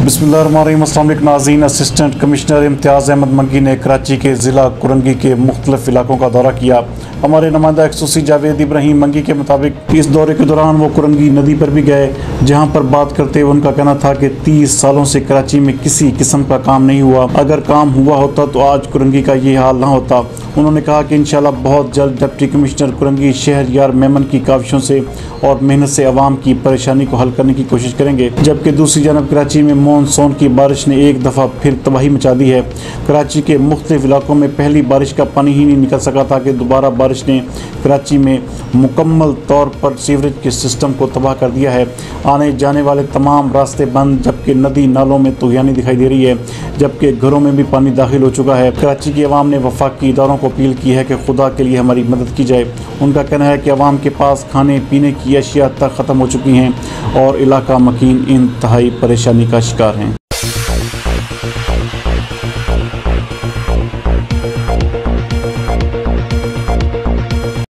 बिस्मिल्लाहिर्रहमानिर्रहीम। अस्सलाम वालेकुम नाज़रीन। असस्टेंट कमिश्नर इम्तियाज मंगी ने कराची के ज़िला कौरंगी के मुख्तलिफ इलाकों का दौरा किया। हमारे नुमाइंदा खसूसी जावेद इब्राहिम मंगी के मुताबिक इस दौरे के दौरान वो कौरंगी नदी पर भी गए, जहां पर बात करते हुए उनका कहना था कि 30 सालों से कराची में किसी किस्म का काम नहीं हुआ। अगर काम हुआ होता तो आज कौरंगी का ये हाल ना होता। उन्होंने कहा कि इंशाल्लाह बहुत जल्द डिप्टी कमिश्नर कौरंगी शहरयार मेमन की काविशों से और मेहनत से आवाम की परेशानी को हल करने की कोशिश करेंगे। जबकि दूसरी जानब कराची में मानसून की बारिश ने एक दफ़ा फिर तबाही मचा दी है। कराची के मुख्तलिफ इलाकों में पहली बारिश का पानी ही नहीं निकल सका था कि दोबारा बारिश ने कराची में मुकम्मल तौर पर सीवरेज के सिस्टम को तबाह कर दिया है। आने जाने वाले तमाम रास्ते बंद, जबकि नदी नालों में तुगयानी दिखाई दे रही है, जबकि घरों में भी पानी दाखिल हो चुका है। कराची की आवाम ने वफाकी इदारों को अपील की है कि खुदा के लिए हमारी मदद की जाए। उनका कहना है कि आवाम के पास खाने पीने की अशिया तक ख़त्म हो चुकी हैं और इलाका मकीन इंतहाई परेशानी का शिकार हैं।